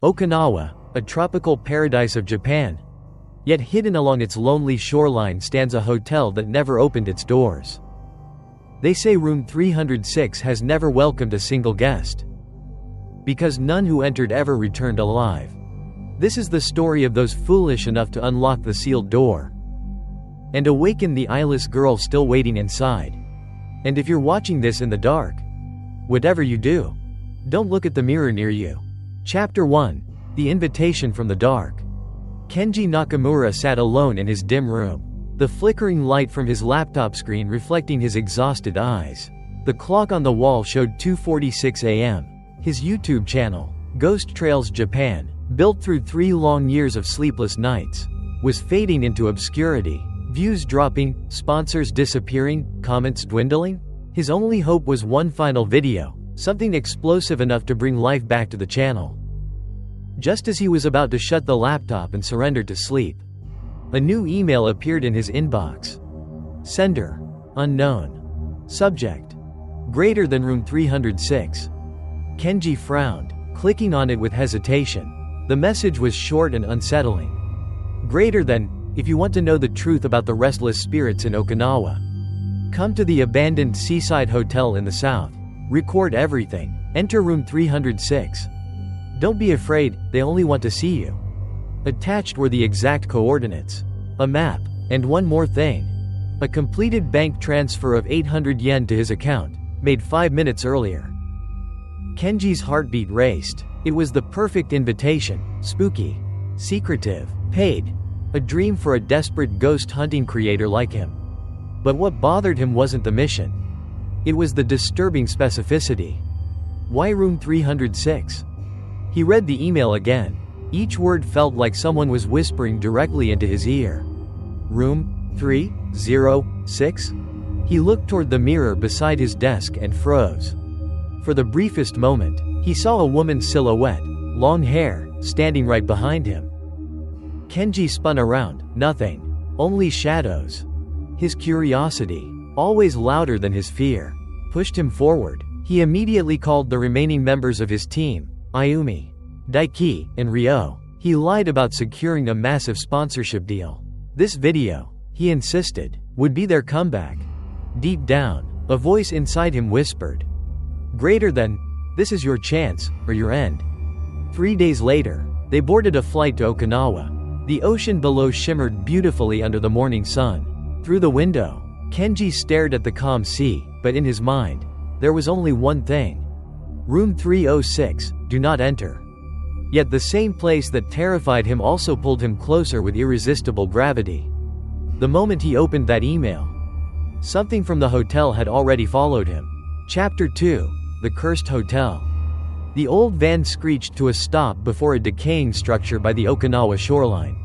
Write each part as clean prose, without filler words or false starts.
Okinawa, a tropical paradise of Japan. Yet hidden along its lonely shoreline stands a hotel that never opened its doors. They say room 306 has never welcomed a single guest, because none who entered ever returned alive. This is the story of those foolish enough to unlock the sealed door and awaken the eyeless girl still waiting inside. And if you're watching this in the dark, whatever you do, don't look at the mirror near you. Chapter 1: The Invitation from the Dark. Kenji Nakamura sat alone in his dim room, the flickering light from his laptop screen reflecting his exhausted eyes. The clock on the wall showed 2:46 a.m. His YouTube channel, Ghost Trails Japan, built through 3 long years of sleepless nights, was fading into obscurity. Views dropping, sponsors disappearing, comments dwindling. His only hope was one final video, something explosive enough to bring life back to the channel. Just as he was about to shut the laptop and surrender to sleep, a new email appeared in his inbox. Sender: unknown. Subject: greater than room 306. Kenji frowned, clicking on it with hesitation. The message was short and unsettling. Greater than: if you want to know the truth about the restless spirits in Okinawa, come to the abandoned seaside hotel in the south. Record everything. Enter room 306. Don't be afraid, they only want to see you. Attached were the exact coordinates, a map, and one more thing: a completed bank transfer of 800 yen to his account, made 5 minutes earlier. Kenji's heartbeat raced. It was the perfect invitation, spooky, secretive, paid, a dream for a desperate ghost hunting creator like him. But what bothered him wasn't the mission. It was the disturbing specificity. Why room 306? He read the email again. Each word felt like someone was whispering directly into his ear. Room 306? He looked toward the mirror beside his desk and froze. For the briefest moment, he saw a woman's silhouette, long hair, standing right behind him. Kenji spun around. Nothing. Only shadows. His curiosity, always louder than his fear, pushed him forward. He immediately called the remaining members of his team, Ayumi, Daiki, and Ryo. He lied about securing a massive sponsorship deal. This video, he insisted, would be their comeback. Deep down, a voice inside him whispered, greater than: this is your chance, or your end. 3 days later, they boarded a flight to Okinawa. The ocean below shimmered beautifully under the morning sun. Through the window, Kenji stared at the calm sea, but in his mind, there was only one thing. Room 306, do not enter. Yet the same place that terrified him also pulled him closer with irresistible gravity. The moment he opened that email, something from the hotel had already followed him. Chapter 2: The Cursed Hotel. The old van screeched to a stop before a decaying structure by the Okinawa shoreline.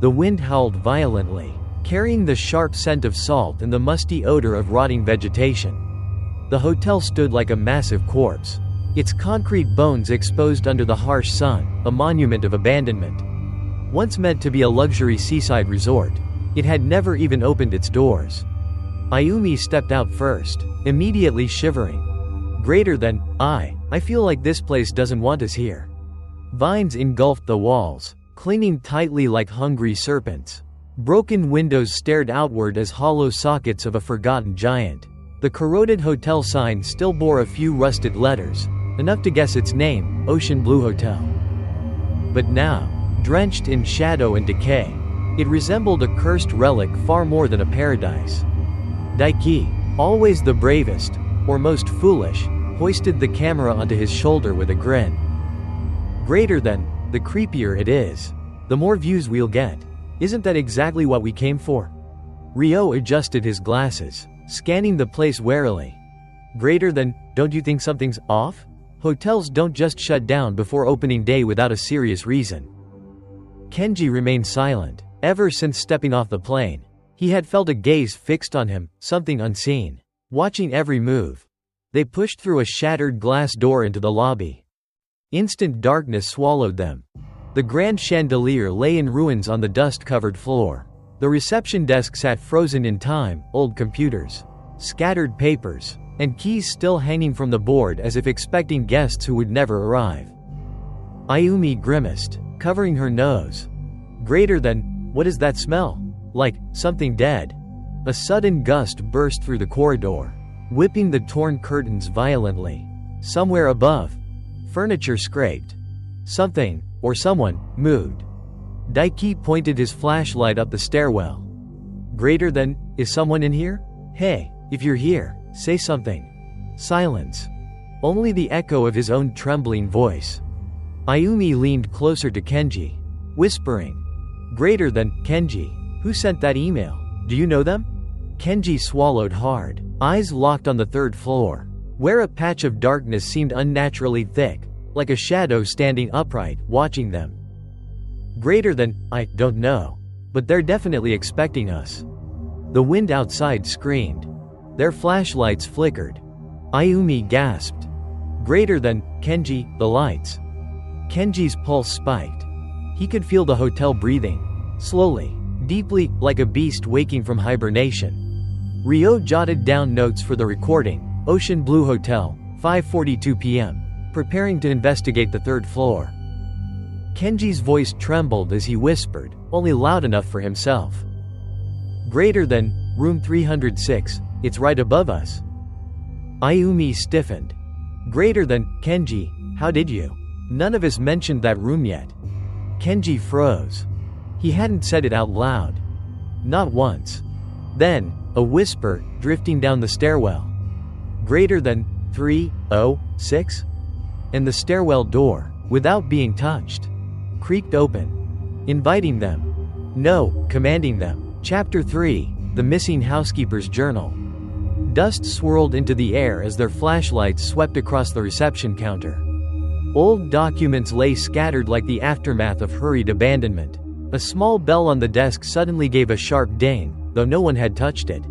The wind howled violently, carrying the sharp scent of salt and the musty odor of rotting vegetation. The hotel stood like a massive corpse, its concrete bones exposed under the harsh sun, a monument of abandonment. Once meant to be a luxury seaside resort, it had never even opened its doors. Ayumi stepped out first, immediately shivering. Greater than: I feel like this place doesn't want us here. Vines engulfed the walls, clinging tightly like hungry serpents. Broken windows stared outward as hollow sockets of a forgotten giant. The corroded hotel sign still bore a few rusted letters, enough to guess its name, Ocean Blue Hotel. But now, drenched in shadow and decay, it resembled a cursed relic far more than a paradise. Daiki, always the bravest, or most foolish, hoisted the camera onto his shoulder with a grin. Greater than: the creepier it is, the more views we'll get. Isn't that exactly what we came for? Ryo adjusted his glasses, scanning the place warily. Greater than: don't you think something's off? Hotels don't just shut down before opening day without a serious reason. Kenji remained silent. Ever since stepping off the plane, he had felt a gaze fixed on him, something unseen, watching every move. They pushed through a shattered glass door into the lobby. Instant darkness swallowed them. The grand chandelier lay in ruins on the dust-covered floor. The reception desk sat frozen in time, old computers, scattered papers, and keys still hanging from the board as if expecting guests who would never arrive. Ayumi grimaced, covering her nose. Greater than, what is that smell? Like something dead. A sudden gust burst through the corridor, whipping the torn curtains violently. Somewhere above, furniture scraped. Something, or someone, moved. Daiki pointed his flashlight up the stairwell. Greater than, is someone in here? Hey, if you're here, say something. Silence. Only the echo of his own trembling voice. Ayumi leaned closer to Kenji, whispering, Greater than, Kenji, who sent that email? Do you know them? Kenji swallowed hard, eyes locked on the third floor, where a patch of darkness seemed unnaturally thick, like a shadow standing upright, watching them. Greater than, I don't know. But they're definitely expecting us. The wind outside screamed. Their flashlights flickered. Ayumi gasped. Greater than, Kenji, the lights. Kenji's pulse spiked. He could feel the hotel breathing. Slowly, deeply, like a beast waking from hibernation. Ryo jotted down notes for the recording. Ocean Blue Hotel, 5:42 p.m. Preparing to investigate the third floor. Kenji's voice trembled as he whispered, only loud enough for himself. Greater than, room 306, it's right above us. Ayumi stiffened. Greater than, Kenji, how did you? None of us mentioned that room yet. Kenji froze. He hadn't said it out loud. Not once. Then, a whisper, drifting down the stairwell. Greater than, 306? And the stairwell door, without being touched, creaked open, inviting them. No, commanding them. Chapter 3, The Missing Housekeeper's Journal. Dust swirled into the air as their flashlights swept across the reception counter. Old documents lay scattered like the aftermath of hurried abandonment. A small bell on the desk suddenly gave a sharp ding, though no one had touched it.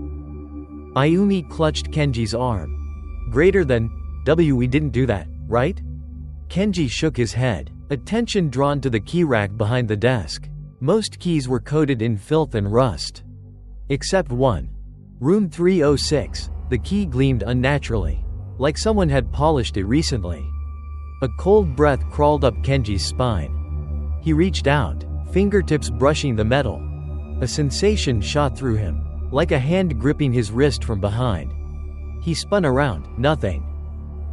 Ayumi clutched Kenji's arm. Greater than, we didn't do that, right? Kenji shook his head, attention drawn to the key rack behind the desk. Most keys were coated in filth and rust. Except one. Room 306, the key gleamed unnaturally, like someone had polished it recently. A cold breath crawled up Kenji's spine. He reached out, fingertips brushing the metal. A sensation shot through him, like a hand gripping his wrist from behind. He spun around, nothing.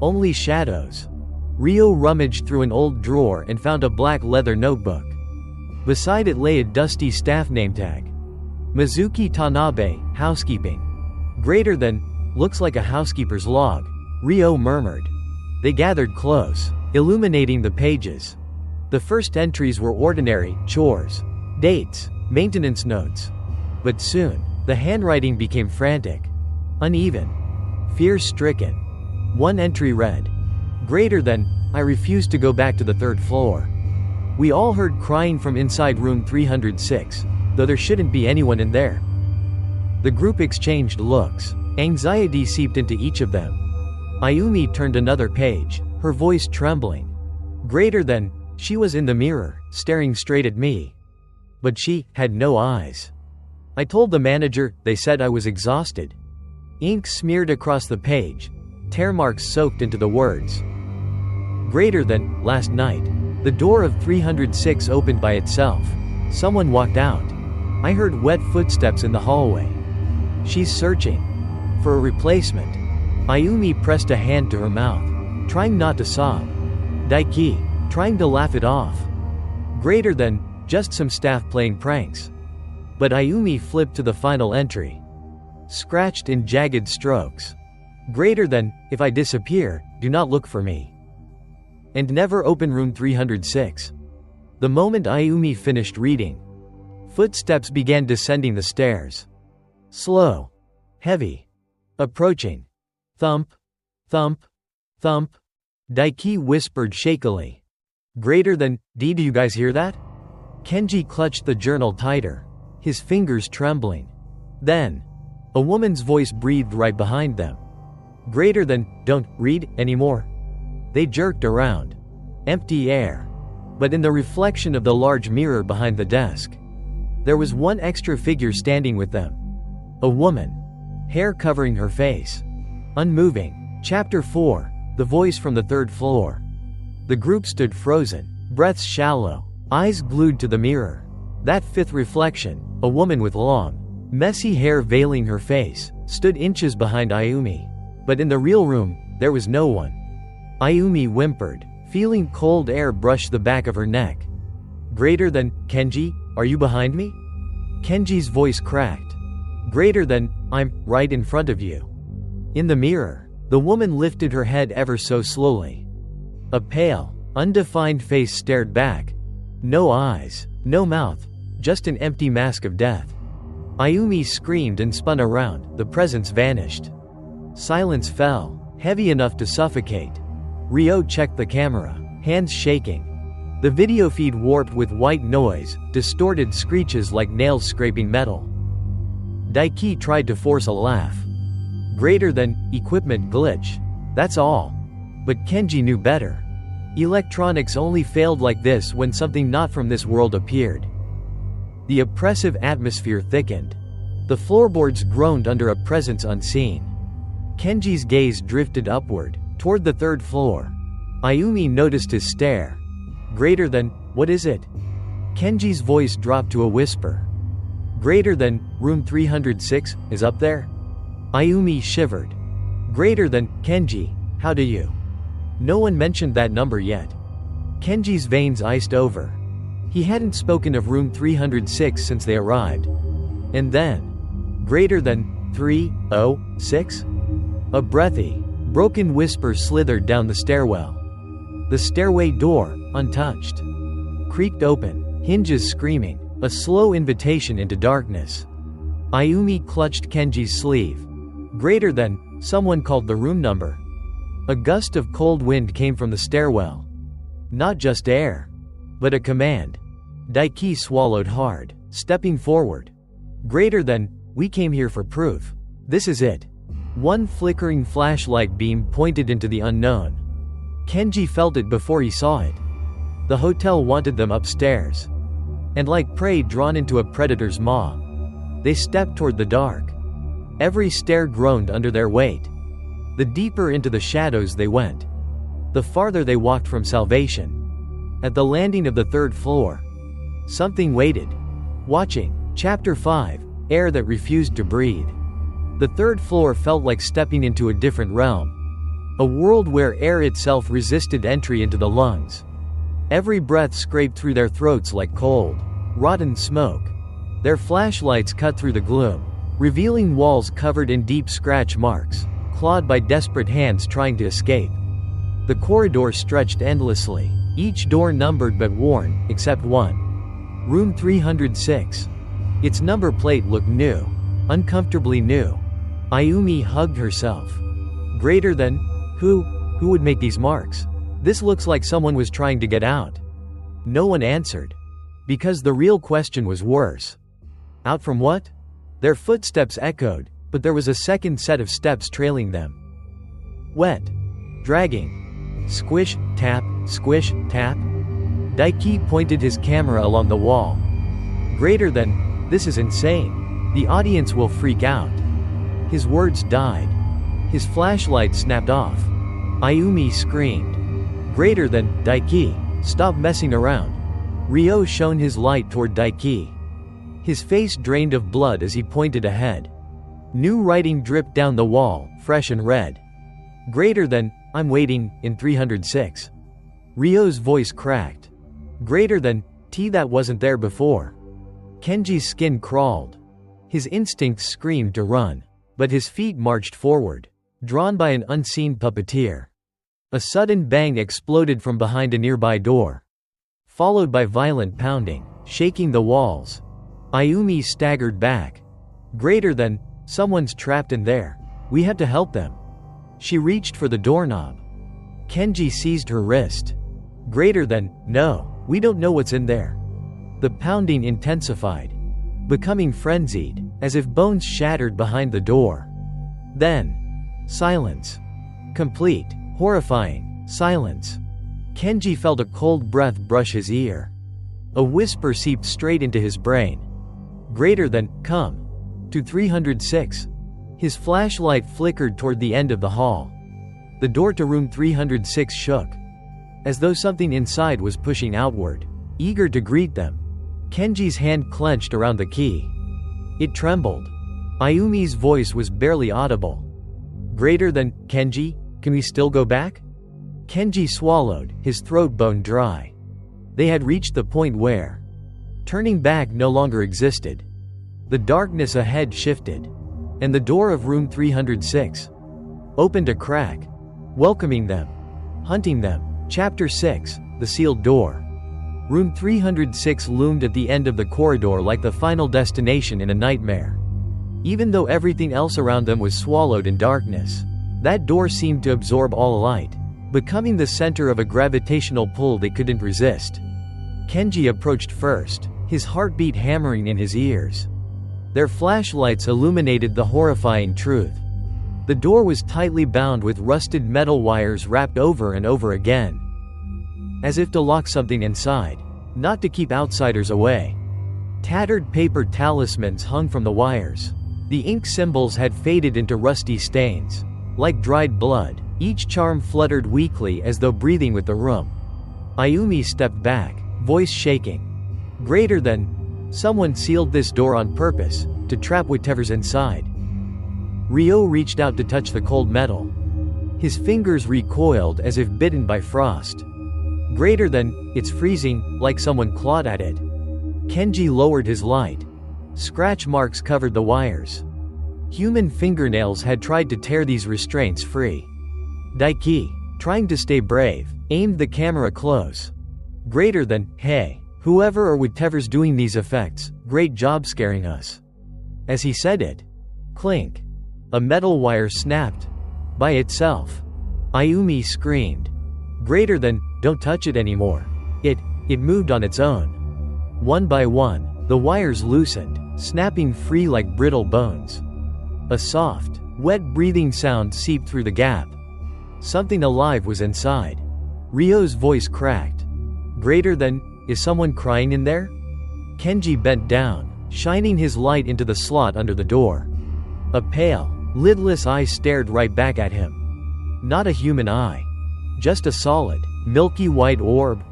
Only shadows. Ryo rummaged through an old drawer and found a black leather notebook. Beside it lay a dusty staff name tag. Mizuki Tanabe, housekeeping. Greater than, looks like a housekeeper's log, Ryo murmured. They gathered close, illuminating the pages. The first entries were ordinary, chores, dates, maintenance notes. But soon, the handwriting became frantic, uneven, fear-stricken. One entry read, Greater than, I refuse to go back to the third floor. We all heard crying from inside room 306, though there shouldn't be anyone in there. The group exchanged looks. Anxiety seeped into each of them. Ayumi turned another page, her voice trembling. Greater than, she was in the mirror, staring straight at me. But she had no eyes. I told the manager, they said I was exhausted. Ink smeared across the page, tear marks soaked into the words. Greater than, last night. The door of 306 opened by itself. Someone walked out. I heard wet footsteps in the hallway. She's searching for a replacement. Ayumi pressed a hand to her mouth, trying not to sob. Daiki, trying to laugh it off. Greater than, just some staff playing pranks. But Ayumi flipped to the final entry. Scratched in jagged strokes. Greater than, if I disappear, do not look for me. And never open room 306. The moment Ayumi finished reading, footsteps began descending the stairs. Slow. Heavy. Approaching. Thump. Thump. Thump. Daiki whispered shakily. Greater than, do you guys hear that? Kenji clutched the journal tighter, his fingers trembling. Then, a woman's voice breathed right behind them. Greater than, don't read anymore. They jerked around. Empty air. But in the reflection of the large mirror behind the desk, there was one extra figure standing with them. A woman. Hair covering her face. Unmoving. Chapter 4, The Voice from the Third Floor. The group stood frozen, Breaths shallow, eyes glued to the mirror. That fifth reflection, a woman with long, messy hair veiling her face, stood inches behind Ayumi. But in the real room, there was no one. Ayumi whimpered, feeling cold air brush the back of her neck. Greater than, Kenji, are you behind me? Kenji's voice cracked. Greater than, I'm right in front of you. In the mirror, the woman lifted her head ever so slowly. A pale, undefined face stared back. No eyes, no mouth, just an empty mask of death. Ayumi screamed and spun around, the presence vanished. Silence fell, heavy enough to suffocate. Ryo checked the camera, hands shaking. The video feed warped with white noise, distorted screeches like nails scraping metal. Daiki tried to force a laugh. Greater than, equipment glitch. That's all. But Kenji knew better. Electronics only failed like this when something not from this world appeared. The oppressive atmosphere thickened. The floorboards groaned under a presence unseen. Kenji's gaze drifted upward, toward the third floor. Ayumi noticed his stare. Greater than, what is it? Kenji's voice dropped to a whisper. Greater than, room 306, is up there? Ayumi shivered. Greater than, Kenji, how do you? No one mentioned that number yet. Kenji's veins iced over. He hadn't spoken of room 306 since they arrived. And then, greater than, 306? A breathy, broken whisper slithered down the stairwell. The stairway door, untouched, creaked open, hinges screaming, a slow invitation into darkness. Ayumi clutched Kenji's sleeve. Greater than, someone called the room number. A gust of cold wind came from the stairwell. Not just air, but a command. Daiki swallowed hard, stepping forward. Greater than, we came here for proof. This is it. One flickering flashlight beam pointed into the unknown. Kenji felt it before he saw it. The hotel wanted them upstairs. And like prey drawn into a predator's maw, they stepped toward the dark. Every stair groaned under their weight. The deeper into the shadows they went, the farther they walked from salvation. At the landing of the third floor, something waited. Watching. Chapter 5, Air that refused to breathe. The third floor felt like stepping into a different realm. A world where air itself resisted entry into the lungs. Every breath scraped through their throats like cold, rotten smoke. Their flashlights cut through the gloom, revealing walls covered in deep scratch marks, clawed by desperate hands trying to escape. The corridor stretched endlessly, each door numbered but worn, except one. Room 306. Its number plate looked new, uncomfortably new. Ayumi hugged herself. Greater than, who would make these marks? This looks like someone was trying to get out. No one answered. Because the real question was worse. Out from what? Their footsteps echoed, but there was a second set of steps trailing them. Wet. Dragging. Squish, tap, squish, tap. Daiki pointed his camera along the wall. Greater than, this is insane. The audience will freak out. His words died. His flashlight snapped off. Ayumi screamed. Greater than, Daiki, stop messing around. Ryo shone his light toward Daiki. His face drained of blood as he pointed ahead. New writing dripped down the wall, fresh and red. Greater than, I'm waiting, in 306. Ryo's voice cracked. Greater than, that wasn't there before. Kenji's skin crawled. His instincts screamed to run, but his feet marched forward, drawn by an unseen puppeteer. A sudden bang exploded from behind a nearby door, followed by violent pounding, shaking the walls. Ayumi staggered back. Greater than, someone's trapped in there. We have to help them. She reached for the doorknob. Kenji seized her wrist. Greater than, no, we don't know what's in there. The pounding intensified, becoming frenzied, as if bones shattered behind the door. Then, silence. Complete, horrifying silence. Kenji felt a cold breath brush his ear. A whisper seeped straight into his brain. Greater than, come. To 306. His flashlight flickered toward the end of the hall. The door to room 306 shook. as though something inside was pushing outward, eager to greet them. Kenji's hand clenched around the key. It trembled. Ayumi's voice was barely audible. Greater than, Kenji, can we still go back? Kenji swallowed, his throat bone dry. They had reached the point where turning back no longer existed. The darkness ahead shifted, and the door of room 306 opened a crack, welcoming them, hunting them. Chapter 6, The Sealed Door. Room 306 loomed at the end of the corridor like the final destination in a nightmare. Even though everything else around them was swallowed in darkness, that door seemed to absorb all light, becoming the center of a gravitational pull they couldn't resist. Kenji approached first, his heartbeat hammering in his ears. Their flashlights illuminated the horrifying truth. The door was tightly bound with rusted metal wires wrapped over and over again, as if to lock something inside, not to keep outsiders away. Tattered paper talismans hung from the wires. The ink symbols had faded into rusty stains, like dried blood. Each charm fluttered weakly as though breathing with the room. Ayumi stepped back, voice shaking. Greater than, someone sealed this door on purpose, to trap whatever's inside. Ryo reached out to touch the cold metal. His fingers recoiled as if bitten by frost. Greater than, it's freezing, like someone clawed at it. Kenji lowered his light. Scratch marks covered the wires. Human fingernails had tried to tear these restraints free. Daiki, trying to stay brave, aimed the camera close. Greater than, hey, whoever or whatever's doing these effects, great job scaring us. As he said it, clink. A metal wire snapped. By itself. Ayumi screamed. Greater than, don't touch it anymore. It moved on its own. One by one, the wires loosened, snapping free like brittle bones. A soft, wet breathing sound seeped through the gap. Something alive was inside. Ryo's voice cracked. Greater than, is someone crying in there? Kenji bent down, shining his light into the slot under the door. A pale, lidless eye stared right back at him. Not a human eye. Just a solid, milky white orb.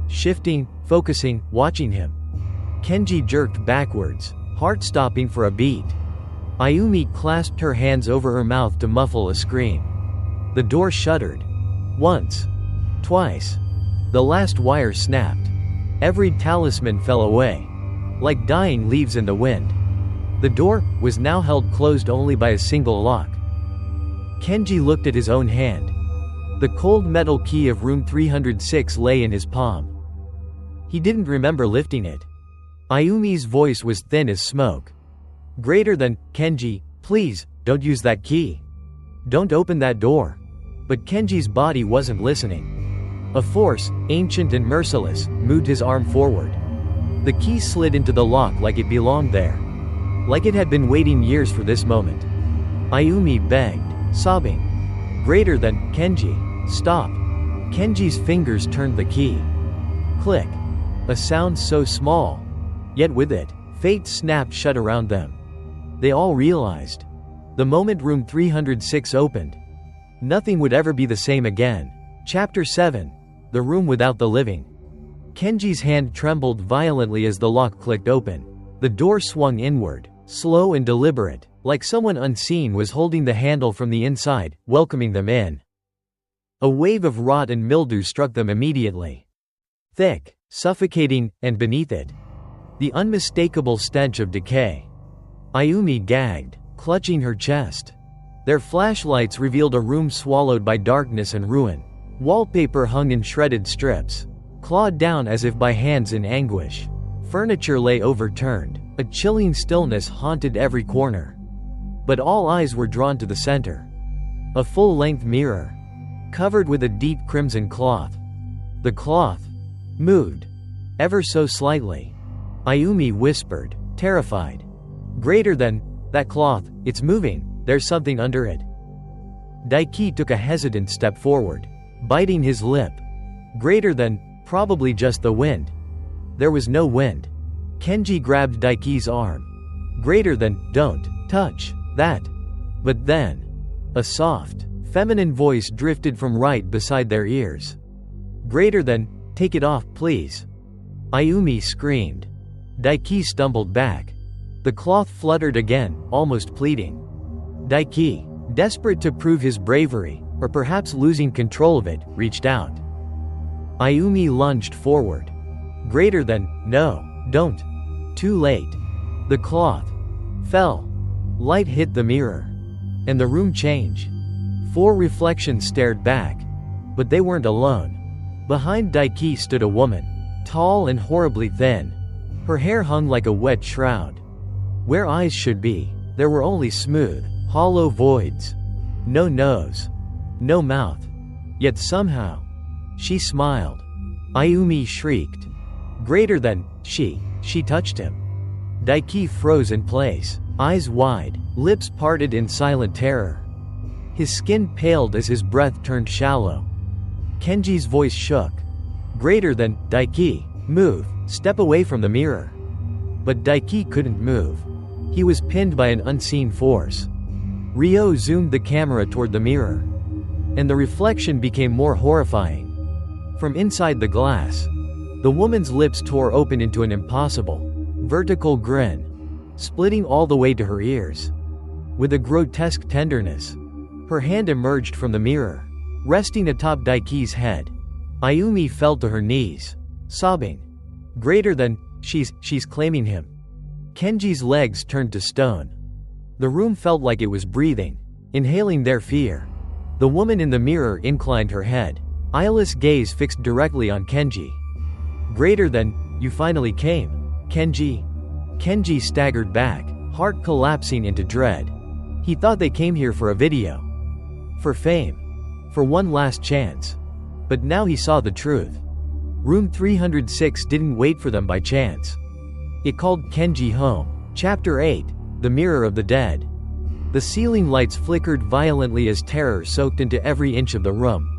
Shifting, focusing, watching him. Kenji jerked backwards, heart stopping for a beat. Ayumi clasped her hands over her mouth to muffle a scream. The door shuddered. Once. Twice. The last wire snapped. Every talisman fell away, like dying leaves in the wind. The door was now held closed only by a single lock. Kenji looked at his own hand. The cold metal key of room 306 lay in his palm. He didn't remember lifting it. Ayumi's voice was thin as smoke. Greater than, Kenji, please, don't use that key. Don't open that door. But Kenji's body wasn't listening. A force, ancient and merciless, moved his arm forward. The key slid into the lock like it belonged there. Like it had been waiting years for this moment. Ayumi begged, sobbing. Greater than, Kenji, stop. Kenji's fingers turned the key. Click. A sound so small. Yet with it, fate snapped shut around them. They all realized. The moment room 306 opened, nothing would ever be the same again. Chapter 7. The Room Without the Living. Kenji's hand trembled violently as the lock clicked open. The door swung inward, slow and deliberate, like someone unseen was holding the handle from the inside, welcoming them in. A wave of rot and mildew struck them immediately. Thick, suffocating, and beneath it, the unmistakable stench of decay. Ayumi gagged, clutching her chest. Their flashlights revealed a room swallowed by darkness and ruin. Wallpaper hung in shredded strips, clawed down as if by hands in anguish. Furniture lay overturned. A chilling stillness haunted every corner. But all eyes were drawn to the center. A full-length mirror, covered with a deep crimson cloth. The cloth moved, ever so slightly. Ayumi whispered, terrified. Greater than, that cloth, it's moving, there's something under it. Daiki took a hesitant step forward, biting his lip. Greater than, probably just the wind. There was no wind. Kenji grabbed Daiki's arm. Greater than, don't touch that. But then, a soft, feminine voice drifted from right beside their ears. Greater than, take it off, please. Ayumi screamed. Daiki stumbled back. The cloth fluttered again, almost pleading. Daiki, desperate to prove his bravery, or perhaps losing control of it, reached out. Ayumi lunged forward. Greater than, no, don't. Too late. The cloth fell. Light hit the mirror. And the room changed. 4 reflections stared back. But they weren't alone. Behind Daiki stood a woman, tall and horribly thin. Her hair hung like a wet shroud. Where eyes should be, there were only smooth, hollow voids. No nose. No mouth. Yet somehow, she smiled. Ayumi shrieked. Greater than, she touched him. Daiki froze in place, eyes wide, lips parted in silent terror. His skin paled as his breath turned shallow. Kenji's voice shook. Greater than, Daiki, move, step away from the mirror. But Daiki couldn't move. He was pinned by an unseen force. Ryo zoomed the camera toward the mirror. And the reflection became more horrifying. From inside the glass, the woman's lips tore open into an impossible, vertical grin, splitting all the way to her ears. With a grotesque tenderness, her hand emerged from the mirror, resting atop Daiki's head. Ayumi fell to her knees, sobbing. Greater than, she's claiming him. Kenji's legs turned to stone. The room felt like it was breathing, inhaling their fear. The woman in the mirror inclined her head, eyeless gaze fixed directly on Kenji. Greater than, you finally came, Kenji. Kenji staggered back, heart collapsing into dread. He thought they came here for a video. For fame. For one last chance. But now he saw the truth. Room 306 didn't wait for them by chance. It called Kenji home. Chapter 8, The Mirror of the Dead. The ceiling lights flickered violently as terror soaked into every inch of the room.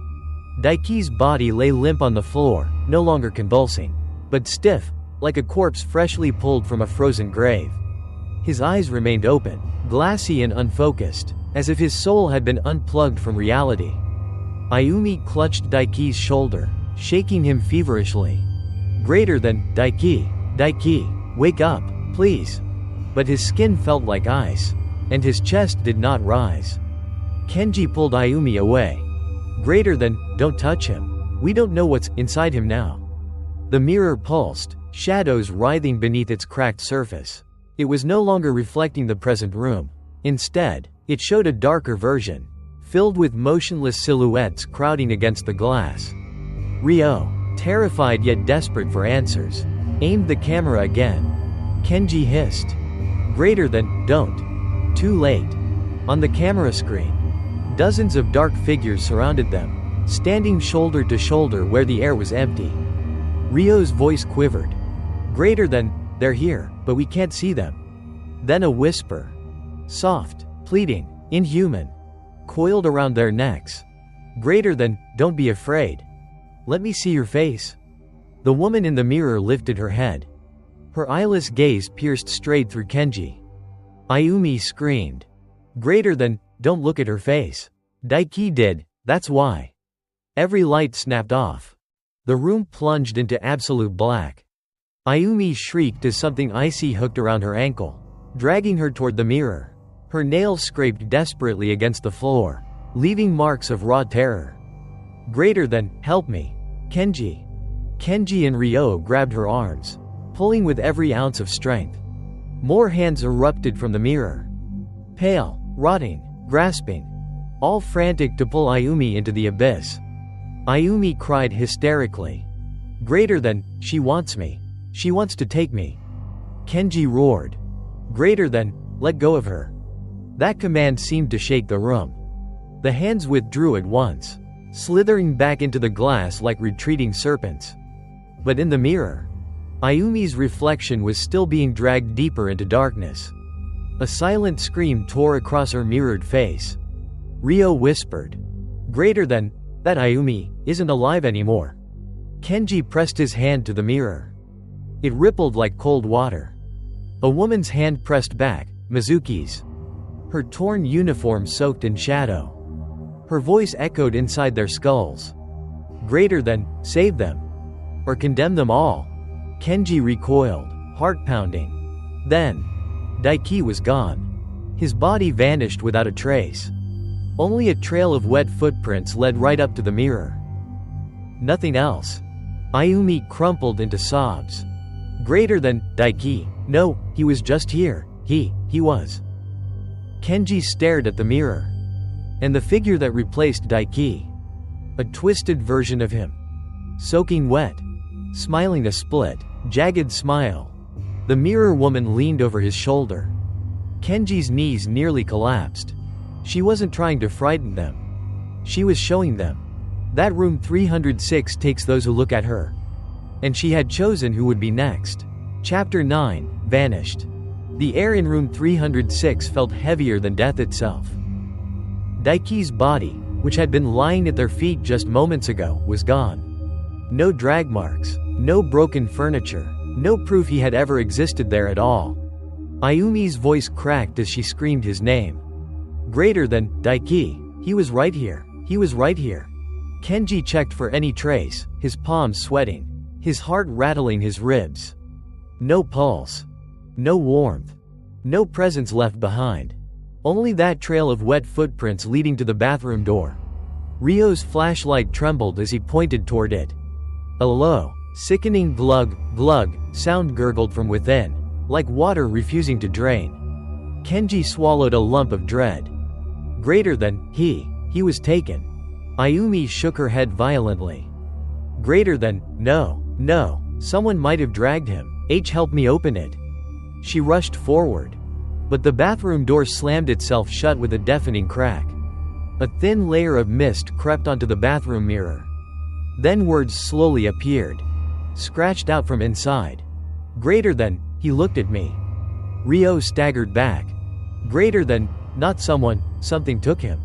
Daiki's body lay limp on the floor, no longer convulsing, but stiff, like a corpse freshly pulled from a frozen grave. His eyes remained open, glassy and unfocused, as if his soul had been unplugged from reality. Ayumi clutched Daiki's shoulder, shaking him feverishly. Greater than, Daiki, wake up, please. But his skin felt like ice, and his chest did not rise. Kenji pulled Ayumi away. Greater than, don't touch him. We don't know what's inside him now. The mirror pulsed, shadows writhing beneath its cracked surface. It was no longer reflecting the present room. Instead, it showed a darker version, filled with motionless silhouettes crowding against the glass. Ryo, terrified yet desperate for answers, aimed the camera again. Kenji hissed. Greater than, don't. Too late. On the camera screen, dozens of dark figures surrounded them, standing shoulder to shoulder where the air was empty. Ryo's voice quivered. Greater than, they're here, but we can't see them. Then a whisper. Soft, pleading, inhuman, coiled around their necks. Greater than, don't be afraid. Let me see your face. The woman in the mirror lifted her head. Her eyeless gaze pierced straight through Kenji. Ayumi screamed. Greater than, don't look at her face. Daiki did, that's why. Every light snapped off. The room plunged into absolute black. Ayumi shrieked as something icy hooked around her ankle, dragging her toward the mirror. Her nails scraped desperately against the floor, leaving marks of raw terror. Greater than, help me. Kenji. Kenji and Ryo grabbed her arms, pulling with every ounce of strength. More hands erupted from the mirror. Pale, rotting, grasping, all frantic to pull Ayumi into the abyss. Ayumi cried hysterically. Greater than, she wants me. She wants to take me. Kenji roared. Greater than, let go of her. That command seemed to shake the room. The hands withdrew at once, slithering back into the glass like retreating serpents. But in the mirror, Ayumi's reflection was still being dragged deeper into darkness. A silent scream tore across her mirrored face. Ryo whispered. Greater than, that Ayumi isn't alive anymore. Kenji pressed his hand to the mirror. It rippled like cold water. A woman's hand pressed back, Mizuki's. Her torn uniform soaked in shadow. Her voice echoed inside their skulls. Greater than, save them. Or condemn them all. Kenji recoiled, heart pounding. Then, Daiki was gone. His body vanished without a trace. Only a trail of wet footprints led right up to the mirror. Nothing else. Ayumi crumpled into sobs. Greater than, Daiki. No, he was just here. He was. Kenji stared at the mirror. And the figure that replaced Daiki. A twisted version of him. Soaking wet. Smiling a split, jagged smile. The mirror woman leaned over his shoulder. Kenji's knees nearly collapsed. She wasn't trying to frighten them. She was showing them. That room 306 takes those who look at her. And she had chosen who would be next. Chapter 9, Vanished. The air in room 306 felt heavier than death itself. Daiki's body, which had been lying at their feet just moments ago, was gone. No drag marks, no broken furniture, no proof he had ever existed there at all. Ayumi's voice cracked as she screamed his name. Greater than, Daiki, he was right here, he was right here. Kenji checked for any trace, his palms sweating, his heart rattling his ribs. No pulse. No warmth. No presence left behind. Only that trail of wet footprints leading to the bathroom door. Ryo's flashlight trembled as he pointed toward it. A low, sickening glug, glug sound gurgled from within, like water refusing to drain. Kenji swallowed a lump of dread. Greater than, he was taken. Ayumi shook her head violently. Greater than, no, someone might have dragged him. Help me open it. She rushed forward. But the bathroom door slammed itself shut with a deafening crack. A thin layer of mist crept onto the bathroom mirror. Then words slowly appeared. Scratched out from inside. Greater than, he looked at me. Ryo staggered back. Greater than, not someone, something took him.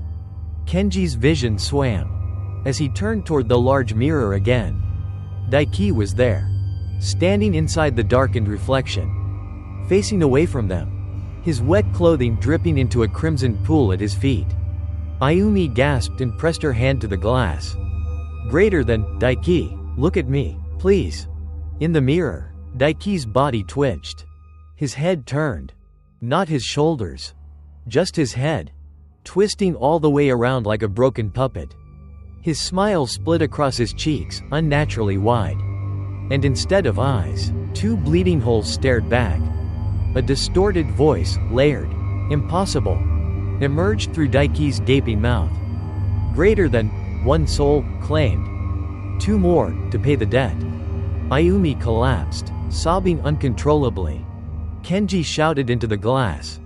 Kenji's vision swam. As he turned toward the large mirror again. Daiki was there. Standing inside the darkened reflection. Facing away from them. His wet clothing dripping into a crimson pool at his feet. Ayumi gasped and pressed her hand to the glass. Greater than, Daiki, look at me, please. In the mirror, Daiki's body twitched. His head turned. Not his shoulders. Just his head. Twisting all the way around like a broken puppet. His smile split across his cheeks, unnaturally wide. And instead of eyes, two bleeding holes stared back. A distorted voice, layered, impossible, emerged through Daiki's gaping mouth. Greater than, one soul, claimed. Two more, to pay the debt. Ayumi collapsed, sobbing uncontrollably. Kenji shouted into the glass.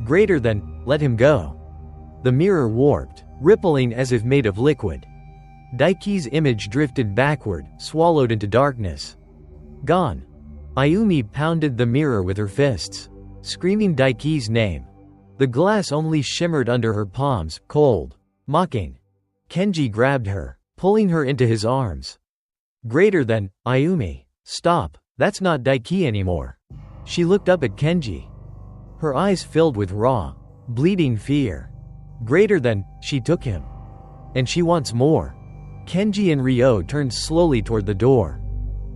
Greater than, let him go. The mirror warped, rippling as if made of liquid. Daiki's image drifted backward, swallowed into darkness. Gone. Ayumi pounded the mirror with her fists, screaming Daiki's name. The glass only shimmered under her palms, cold, mocking. Kenji grabbed her, pulling her into his arms. Greater than, Ayumi, stop, that's not Daiki anymore. She looked up at Kenji. Her eyes filled with raw, bleeding fear. Greater than, she took him. And she wants more. Kenji and Ryo turned slowly toward the door.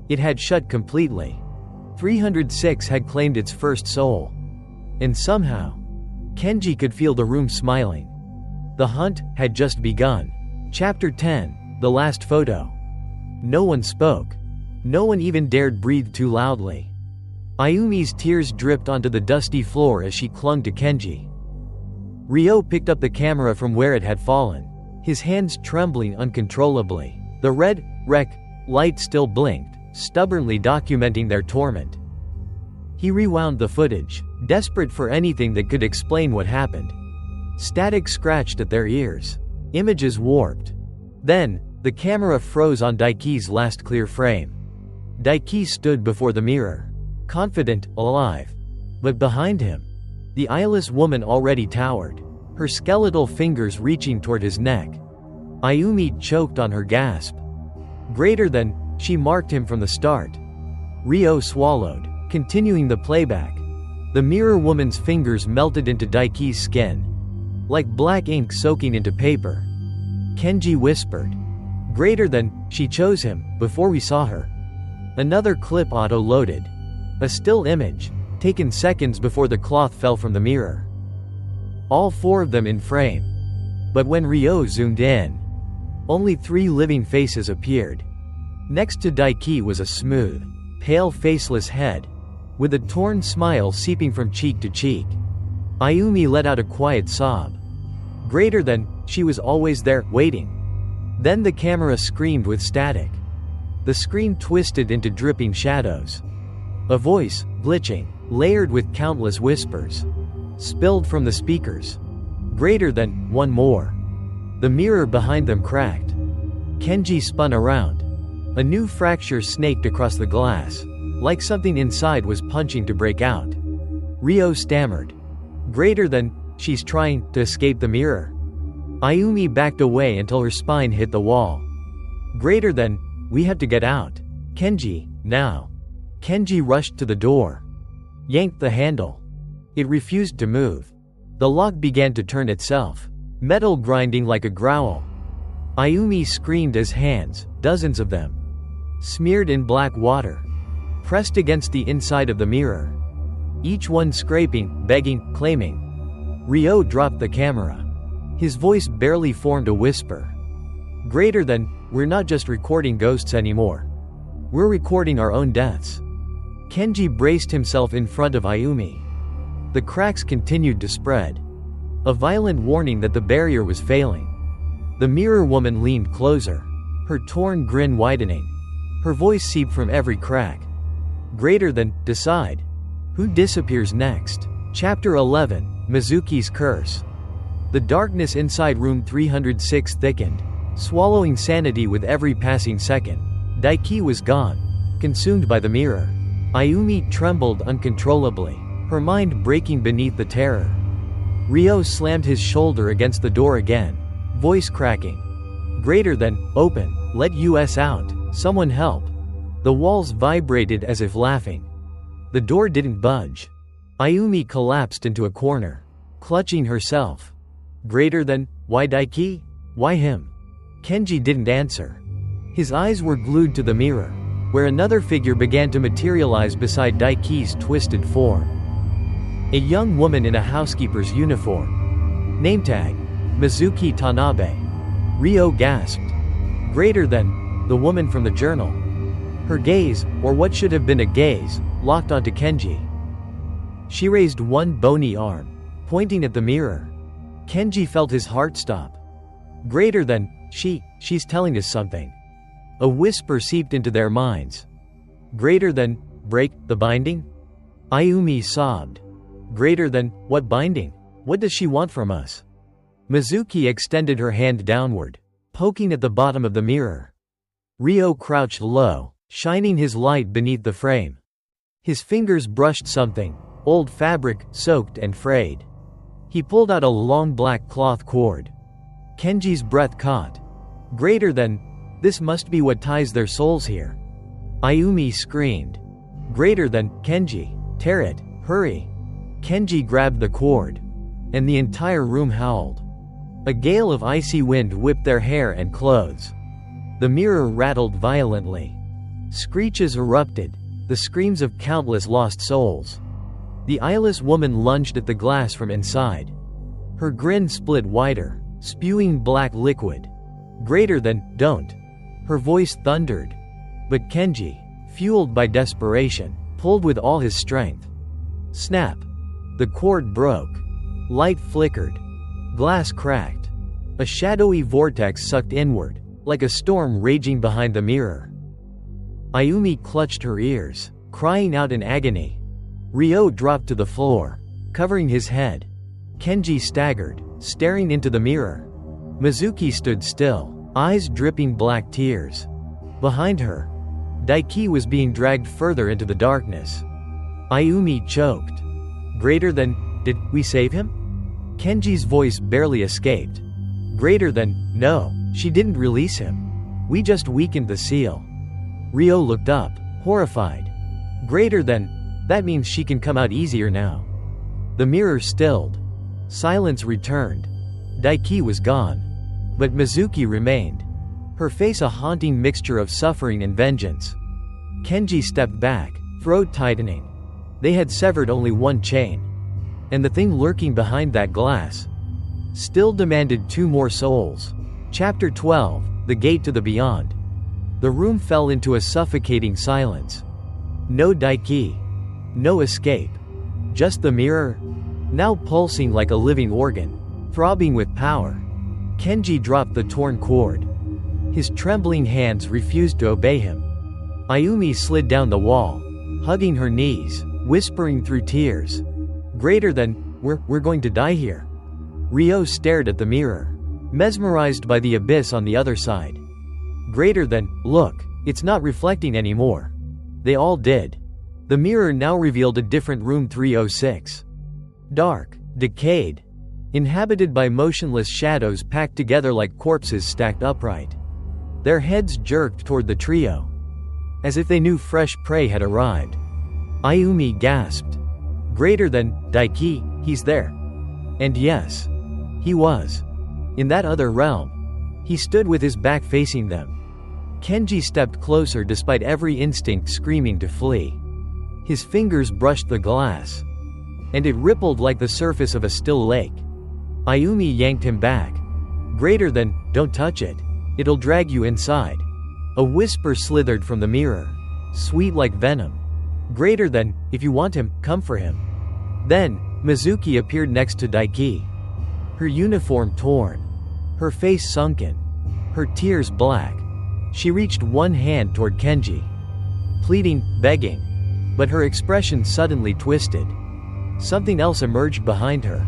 It had shut completely. 306 had claimed its first soul. And somehow, Kenji could feel the room smiling. The hunt had just begun. Chapter 10, The Last Photo. No one spoke. No one even dared breathe too loudly. Ayumi's tears dripped onto the dusty floor as she clung to Kenji. Ryo picked up the camera from where it had fallen, his hands trembling uncontrollably. The red, rec, light still blinked, stubbornly documenting their torment. He rewound the footage, desperate for anything that could explain what happened. Static scratched at their ears. Images warped. Then, the camera froze on Daiki's last clear frame. Daiki stood before the mirror, confident, alive. But behind him, the eyeless woman already towered, her skeletal fingers reaching toward his neck. Ayumi choked on her gasp. Greater than, she marked him from the start. Ryo swallowed, continuing the playback. The mirror woman's fingers melted into Daiki's skin, like black ink soaking into paper. Kenji whispered, Greater than, she chose him, before we saw her. Another clip auto-loaded. A still image, taken seconds before the cloth fell from the mirror. All 4 of them in frame. But when Ryo zoomed in, only 3 living faces appeared. Next to Daiki was a smooth, pale faceless head, with a torn smile seeping from cheek to cheek. Ayumi let out a quiet sob. Greater than, she was always there, waiting. Then the camera screamed with static. The screen twisted into dripping shadows. A voice, glitching, layered with countless whispers, spilled from the speakers. Greater than, one more. The mirror behind them cracked. Kenji spun around. A new fracture snaked across the glass, like something inside was punching to break out. Ryo stammered. Greater than, she's trying to escape the mirror. Ayumi backed away until her spine hit the wall. Greater than, we have to get out. Kenji, now. Kenji rushed to the door. Yanked the handle. It refused to move. The lock began to turn itself, metal grinding like a growl. Ayumi screamed as hands, dozens of them, smeared in black water, pressed against the inside of the mirror. Each one scraping, begging, claiming. Ryo dropped the camera. His voice barely formed a whisper. Greater than, we're not just recording ghosts anymore. We're recording our own deaths. Kenji braced himself in front of Ayumi. The cracks continued to spread. A violent warning that the barrier was failing. The mirror woman leaned closer, her torn grin widening. Her voice seeped from every crack. Greater than, decide. Who disappears next? Chapter 11, Mizuki's Curse. The darkness inside room 306 thickened, swallowing sanity with every passing second. Daiki was gone, consumed by the mirror. Ayumi trembled uncontrollably, her mind breaking beneath the terror. Ryo slammed his shoulder against the door again, voice cracking. Greater than, open, let us out, someone help. The walls vibrated as if laughing. The door didn't budge. Ayumi collapsed into a corner, clutching herself. Greater than, why Daiki? Why him? Kenji didn't answer. His eyes were glued to the mirror, where another figure began to materialize beside Daiki's twisted form. A young woman in a housekeeper's uniform. Name tag, Mizuki Tanabe. Ryo gasped. Greater than, the woman from the journal. Her gaze, or what should have been a gaze, locked onto Kenji. She raised one bony arm, pointing at the mirror. Kenji felt his heart stop. Greater than, she's telling us something. A whisper seeped into their minds. Greater than, break the binding? Ayumi sobbed. Greater than, what binding? What does she want from us? Mizuki extended her hand downward, poking at the bottom of the mirror. Ryo crouched low, shining his light beneath the frame. His fingers brushed something, old fabric, soaked and frayed. He pulled out a long black cloth cord. Kenji's breath caught. Greater than, this must be what ties their souls here. Ayumi screamed. Greater than, Kenji, tear it, hurry. Kenji grabbed the cord, and the entire room howled. A gale of icy wind whipped their hair and clothes. The mirror rattled violently. Screeches erupted, the screams of countless lost souls. The eyeless woman lunged at the glass from inside. Her grin split wider, spewing black liquid. Greater than, don't. Her voice thundered. But Kenji, fueled by desperation, pulled with all his strength. Snap. The cord broke. Light flickered. Glass cracked. A shadowy vortex sucked inward, like a storm raging behind the mirror. Ayumi clutched her ears, crying out in agony. Ryo dropped to the floor, covering his head. Kenji staggered, staring into the mirror. Mizuki stood still, eyes dripping black tears. Behind her, Daiki was being dragged further into the darkness. Ayumi choked. Greater than, did we save him? Kenji's voice barely escaped. Greater than, no, she didn't release him. We just weakened the seal. Ryo looked up, horrified. Greater than, that means she can come out easier now. The mirror stilled. Silence returned. Daiki was gone. But Mizuki remained. her face a haunting mixture of suffering and vengeance. Kenji stepped back, throat tightening. They had severed only one chain. And the thing lurking behind that glass still demanded 2 more souls. Chapter 12, The Gate to the Beyond. The room fell into a suffocating silence. No Daiki. No escape. Just the mirror, now pulsing like a living organ, throbbing with power. Kenji dropped the torn cord. His trembling hands refused to obey him. Ayumi slid down the wall, hugging her knees, whispering through tears. Greater than, we're going to die here. Ryo stared at the mirror, mesmerized by the abyss on the other side. Greater than, look, it's not reflecting anymore. They all did. The mirror now revealed a different room 306. Dark, decayed, inhabited by motionless shadows packed together like corpses stacked upright. Their heads jerked toward the trio, as if they knew fresh prey had arrived. Ayumi gasped. Greater than, Daiki, he's there. And yes, he was. In that other realm. He stood with his back facing them. Kenji stepped closer despite every instinct screaming to flee. His fingers brushed the glass, and it rippled like the surface of a still lake. Ayumi yanked him back. Greater than, don't touch it. It'll drag you inside. A whisper slithered from the mirror, sweet like venom. Greater than, if you want him, come for him. Then, Mizuki appeared next to Daiki. Her uniform torn, her face sunken, her tears black. She reached one hand toward Kenji, pleading, begging. But her expression suddenly twisted. Something else emerged behind her.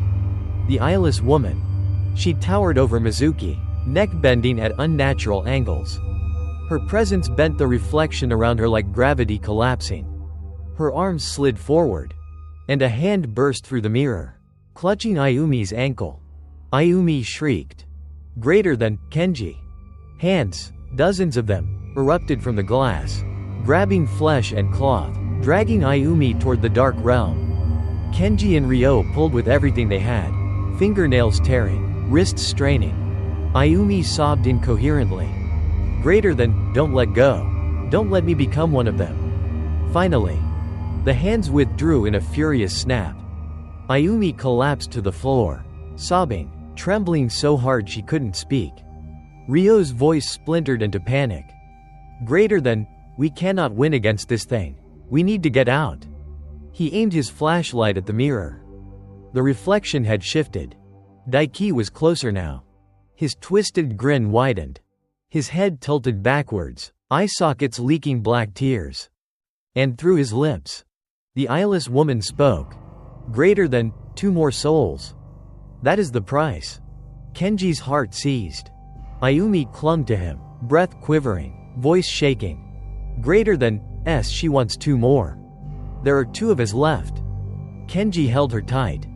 The eyeless woman. She towered over Mizuki, neck bending at unnatural angles. Her presence bent the reflection around her like gravity collapsing. Her arms slid forward, and a hand burst through the mirror, clutching Ayumi's ankle. Ayumi shrieked. Greater than, Kenji. Hands, dozens of them, erupted from the glass, grabbing flesh and cloth, dragging Ayumi toward the dark realm. Kenji and Ryo pulled with everything they had, fingernails tearing, wrists straining. Ayumi sobbed incoherently. Greater than, don't let go. Don't let me become one of them. Finally, the hands withdrew in a furious snap. Ayumi collapsed to the floor, sobbing, trembling so hard she couldn't speak. Ryo's voice splintered into panic. Greater than, we cannot win against this thing. We need to get out. He aimed his flashlight at the mirror. The reflection had shifted. Daiki was closer now. His twisted grin widened. His head tilted backwards, eye sockets leaking black tears. And through his lips, the eyeless woman spoke. Greater than, 2 more souls. That is the price. Kenji's heart seized. Ayumi clung to him, breath quivering, voice shaking. Greater than, she wants 2 more. There are 2 of us left. Kenji held her tight.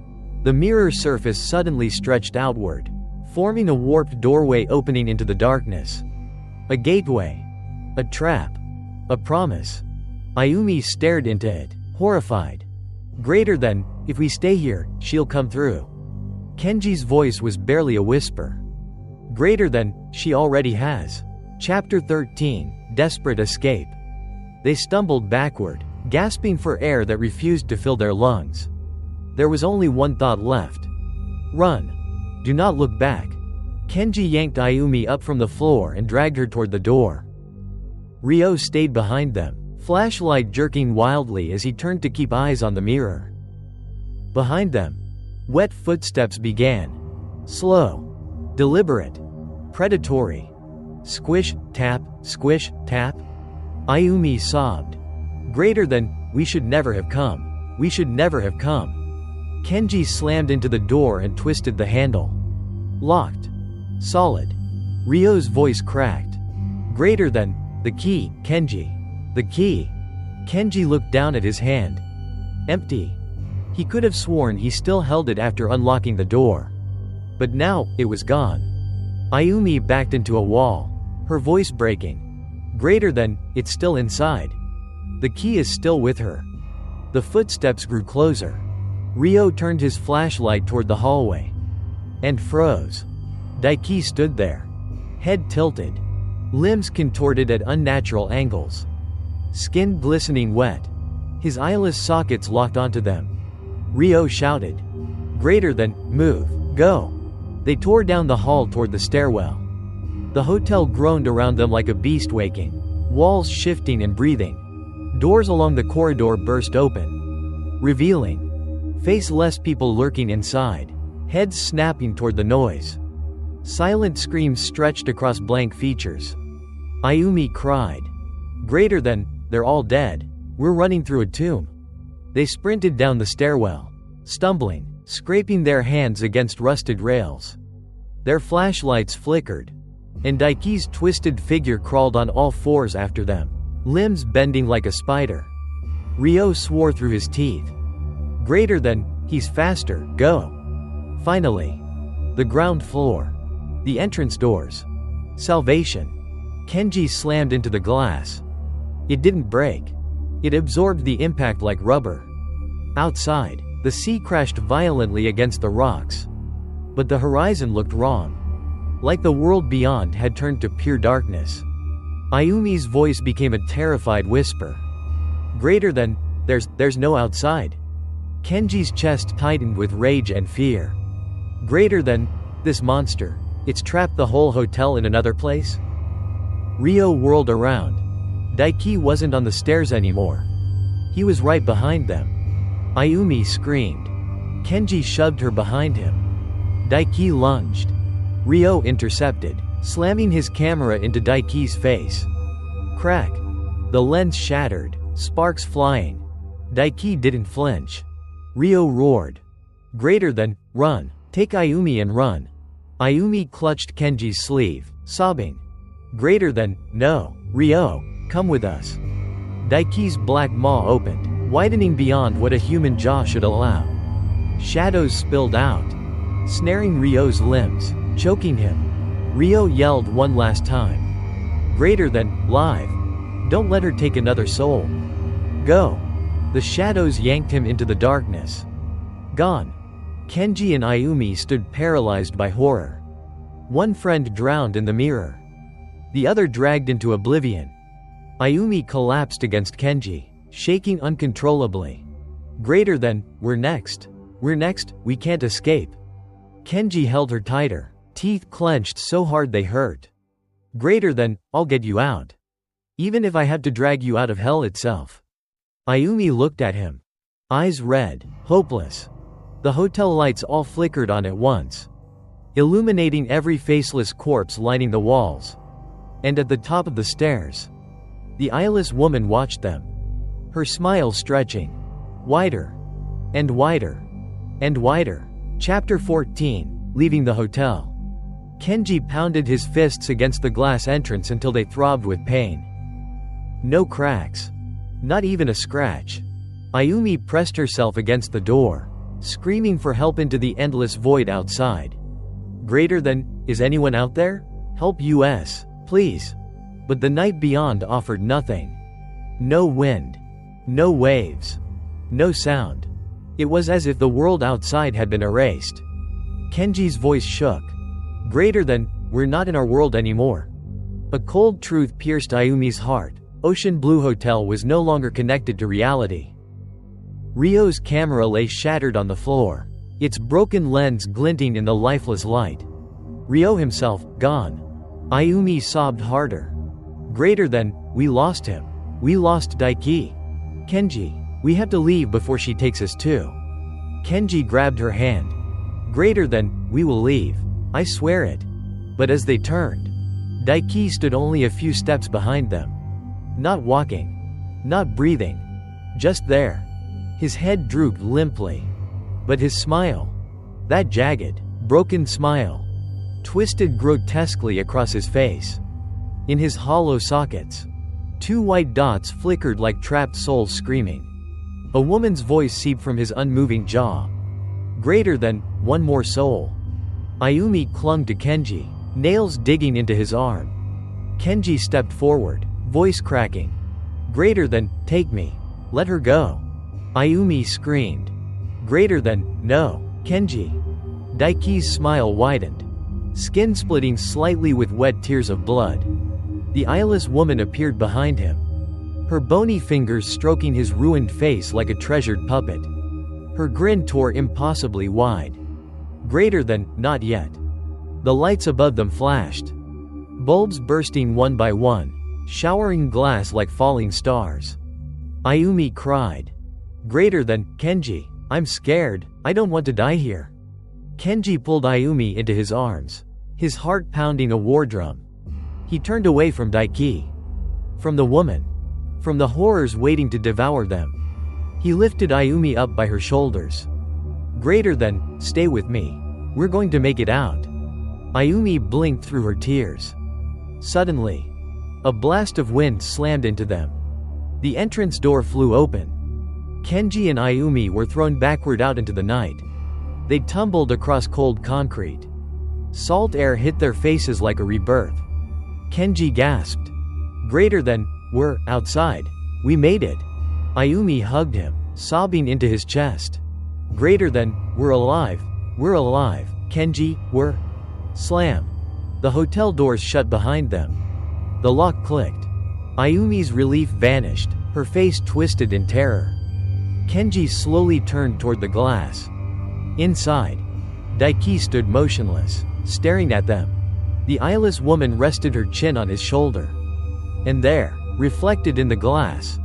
The mirror surface suddenly stretched outward, forming a warped doorway opening into the darkness. A gateway. A trap. A promise. Ayumi stared into it, horrified. Greater than, if we stay here, she'll come through. Kenji's voice was barely a whisper. Greater than, she already has. Chapter 13, Desperate Escape. They stumbled backward, gasping for air that refused to fill their lungs. There was only one thought left. Run. Do not look back. Kenji yanked Ayumi up from the floor and dragged her toward the door. Ryo stayed behind them, flashlight jerking wildly as he turned to keep eyes on the mirror. Behind them, wet footsteps began. Slow. Deliberate. Predatory. Squish, tap, squish, tap. Ayumi sobbed. Greater than, we should never have come. We should never have come. Kenji slammed into the door and twisted the handle. Locked. Solid. Ryo's voice cracked. Greater than, the key, Kenji. The key. Kenji looked down at his hand. Empty. He could have sworn he still held it after unlocking the door. But now, it was gone. Ayumi backed into a wall, her voice breaking. Greater than, it's still inside. The key is still with her. The footsteps grew closer. Ryo turned his flashlight toward the hallway. And froze. Daiki stood there. Head tilted. limbs contorted at unnatural angles, skin glistening wet, his eyeless sockets locked onto them. Ryo shouted, "Greater than, move, go." They tore down the hall toward the stairwell. The hotel groaned around them like a beast waking, walls shifting and breathing. Doors along the corridor burst open, revealing faceless people lurking inside, heads snapping toward the noise. Silent screams stretched across blank features. Ayumi cried, "Greater than, they're all dead. We're running through a tomb." They sprinted down the stairwell, stumbling, scraping their hands against rusted rails. Their flashlights flickered, and Daiki's twisted figure crawled on all fours after them, limbs bending like a spider. Ryo swore through his teeth. "Greater than, he's faster, go." Finally, the ground floor, the entrance doors. Salvation. Kenji slammed into the glass. It didn't break. It absorbed the impact like rubber. Outside, the sea crashed violently against the rocks. But the horizon looked wrong. Like the world beyond had turned to pure darkness. Ayumi's voice became a terrified whisper. "Greater than, there's no outside." Kenji's chest tightened with rage and fear. "Greater than, this monster, it's trapped the whole hotel in another place?" Ryo whirled around. Daiki wasn't on the stairs anymore. He was right behind them. Ayumi screamed. Kenji shoved her behind him. Daiki lunged. Ryo intercepted, slamming his camera into Daiki's face. Crack. The lens shattered, sparks flying. Daiki didn't flinch. Ryo roared, "Greater than, run. Take Ayumi and run." Ayumi clutched Kenji's sleeve, sobbing. "Greater than, no. Ryo, come with us." Daiki's black maw opened, widening beyond what a human jaw should allow. Shadows spilled out, snaring Ryo's limbs, choking him. Ryo yelled one last time. "Greater than, live. Don't let her take another soul. Go." The shadows yanked him into the darkness. Gone. Kenji and Ayumi stood paralyzed by horror. One friend drowned in the mirror. The other dragged into oblivion. Ayumi collapsed against Kenji, shaking uncontrollably. "Greater than, we're next. We're next, we can't escape." Kenji held her tighter, teeth clenched so hard they hurt. "Greater than, I'll get you out. Even if I have to drag you out of hell itself." Ayumi looked at him. Eyes red, hopeless. The hotel lights all flickered on at once, illuminating every faceless corpse lining the walls. And at the top of the stairs, the eyeless woman watched them, her smile stretching wider and wider and wider. Chapter 14, Leaving the Hotel. Kenji pounded his fists against the glass entrance until they throbbed with pain. No cracks. Not even a scratch. Ayumi pressed herself against the door, screaming for help into the endless void outside. "Greater than, is anyone out there? Help us, please." But the night beyond offered nothing. No wind. No waves. No sound. It was as if the world outside had been erased. Kenji's voice shook. "Greater than, we're not in our world anymore." A cold truth pierced Ayumi's heart. Ocean Blue Hotel was no longer connected to reality. Ryo's camera lay shattered on the floor, its broken lens glinting in the lifeless light. Ryo himself, gone. Ayumi sobbed harder. "Greater than, we lost him. We lost Daiki. Kenji, we have to leave before she takes us too." Kenji grabbed her hand. "Greater than, we will leave. I swear it." But as they turned, Daiki stood only a few steps behind them. Not walking. Not breathing. Just there. His head drooped limply. But his smile, that jagged, broken smile, twisted grotesquely across his face. In his hollow sockets, two white dots flickered like trapped souls screaming. A woman's voice seeped from his unmoving jaw. "Greater than, one more soul." Ayumi clung to Kenji, nails digging into his arm. Kenji stepped forward, voice cracking. "Greater than, take me. Let her go." Ayumi screamed. "Greater than, no, Kenji." Daiki's smile widened, skin splitting slightly with wet tears of blood. The eyeless woman appeared behind him, her bony fingers stroking his ruined face like a treasured puppet. Her grin tore impossibly wide. Greater than, not yet. The lights above them flashed, bulbs bursting one by one, showering glass like falling stars. Ayumi cried. Greater than, Kenji, I'm scared, I don't want to die here. Kenji pulled Ayumi into his arms, his heart pounding a war drum. He turned away from Daiki, from the woman, from the horrors waiting to devour them. He lifted Ayumi up by her shoulders. Greater than, stay with me. We're going to make it out. Ayumi blinked through her tears. Suddenly, a blast of wind slammed into them. The entrance door flew open. Kenji and Ayumi were thrown backward out into the night. They tumbled across cold concrete. Salt air hit their faces like a rebirth. Kenji gasped. Greater than, we're outside. We made it. Ayumi hugged him, sobbing into his chest. Greater than, we're alive. We're alive. Kenji, we're... Slam. The hotel doors shut behind them. The lock clicked. Ayumi's relief vanished, her face twisted in terror. Kenji slowly turned toward the glass. Inside, Daiki stood motionless, staring at them. The eyeless woman rested her chin on his shoulder. And there, reflected in the glass,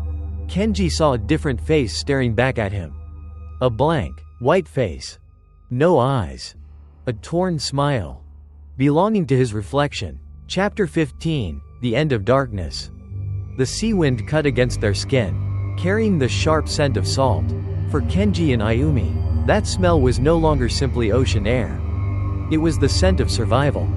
Kenji saw a different face staring back at him. A blank, white face. No eyes. A torn smile. Belonging to his reflection. Chapter 15, The End of Darkness. The sea wind cut against their skin, carrying the sharp scent of salt. For Kenji and Ayumi, that smell was no longer simply ocean air. It was the scent of survival.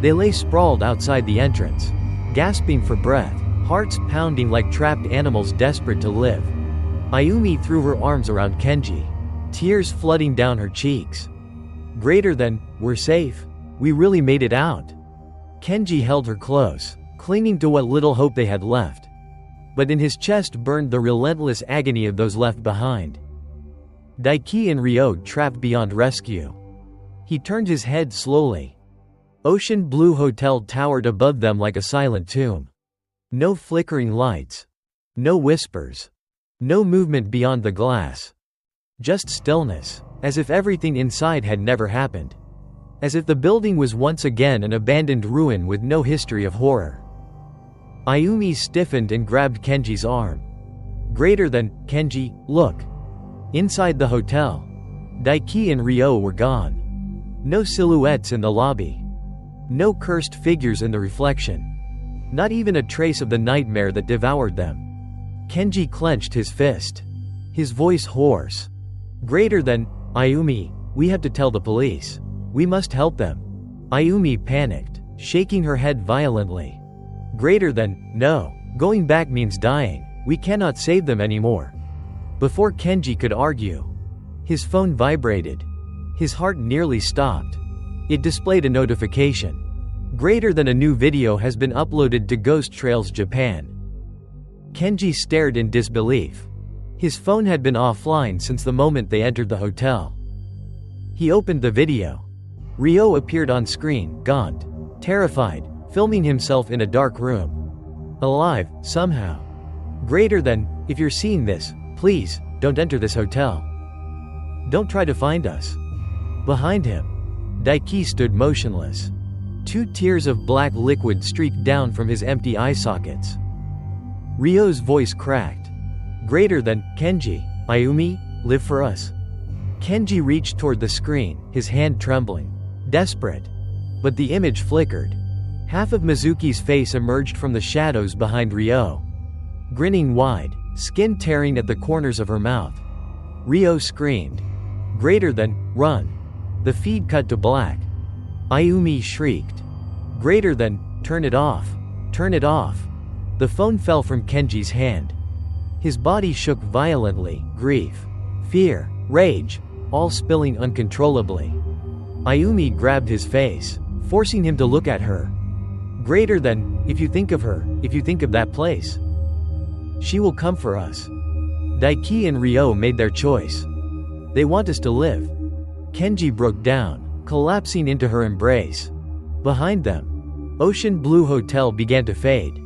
They lay sprawled outside the entrance, gasping for breath, hearts pounding like trapped animals desperate to live. Ayumi threw her arms around Kenji, tears flooding down her cheeks. Greater than, we're safe. We really made it out. Kenji held her close, clinging to what little hope they had left. But in his chest burned the relentless agony of those left behind. Daiki and Ryo trapped beyond rescue. He turned his head slowly. Ocean Blue Hotel towered above them like a silent tomb. No flickering lights. No whispers. No movement beyond the glass. Just stillness, as if everything inside had never happened. As if the building was once again an abandoned ruin with no history of horror. Ayumi stiffened and grabbed Kenji's arm. Greater than, Kenji, look. Inside the hotel, Daiki and Ryo were gone. No silhouettes in the lobby. No cursed figures in the reflection. Not even a trace of the nightmare that devoured them. Kenji clenched his fist, his voice hoarse. Greater than, Ayumi, we have to tell the police. We must help them. Ayumi panicked, shaking her head violently. Greater than, no, going back means dying. We cannot save them anymore. Before Kenji could argue, his phone vibrated. His heart nearly stopped. It displayed a notification. Greater than, a new video has been uploaded to Ghost Trails Japan. Kenji stared in disbelief. His phone had been offline since the moment they entered the hotel. He opened the video. Ryo appeared on screen, gaunt, terrified, filming himself in a dark room. Alive, somehow. Greater than, if you're seeing this, please, don't enter this hotel. Don't try to find us. Behind him, Daiki stood motionless. 2 tears of black liquid streaked down from his empty eye sockets. Ryo's voice cracked. Greater than, Kenji, Ayumi, live for us. Kenji reached toward the screen, his hand trembling. Desperate. But the image flickered. Half of Mizuki's face emerged from the shadows behind Ryo. Grinning wide, skin tearing at the corners of her mouth. Ryo screamed. Greater than, run. The feed cut to black. Ayumi shrieked. Greater than, turn it off. Turn it off. The phone fell from Kenji's hand. His body shook violently, grief, fear, rage, all spilling uncontrollably. Ayumi grabbed his face, forcing him to look at her. Greater than, if you think of her, if you think of that place. She will come for us. Daiki and Ryo made their choice. They want us to live. Kenji broke down, collapsing into her embrace. Behind them, Ocean Blue Hotel began to fade.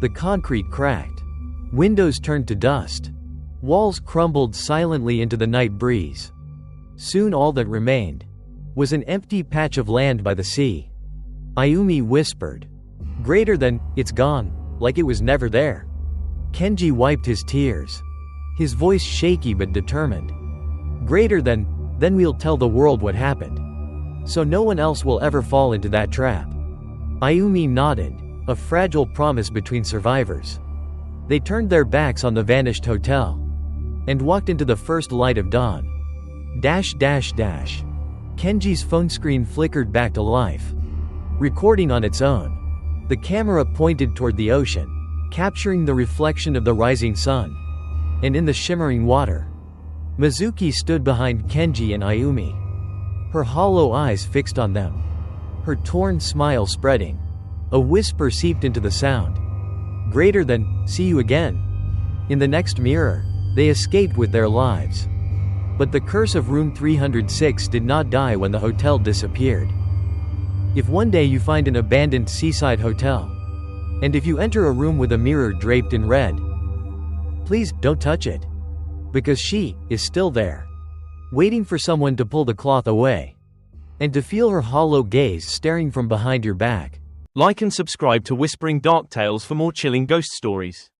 The concrete cracked. Windows turned to dust. Walls crumbled silently into the night breeze. Soon all that remained was an empty patch of land by the sea. Ayumi whispered. Greater than, it's gone, like it was never there. Kenji wiped his tears. His voice shaky but determined. Greater than, then we'll tell the world what happened. So no one else will ever fall into that trap. Ayumi nodded, a fragile promise between survivors. They turned their backs on the vanished hotel and walked into the first light of dawn. Kenji's phone screen flickered back to life. Recording on its own. The camera pointed toward the ocean, capturing the reflection of the rising sun. And in the shimmering water, Mizuki stood behind Kenji and Ayumi, her hollow eyes fixed on them, her torn smile spreading. A whisper seeped into the sound. Greater than, see you again. In the next mirror, they escaped with their lives. But the curse of room 306 did not die when the hotel disappeared. If one day you find an abandoned seaside hotel, and if you enter a room with a mirror draped in red, please don't touch it. Because she is still there, waiting for someone to pull the cloth away, and to feel her hollow gaze staring from behind your back. Like and subscribe to Whispering Dark Tales for more chilling ghost stories.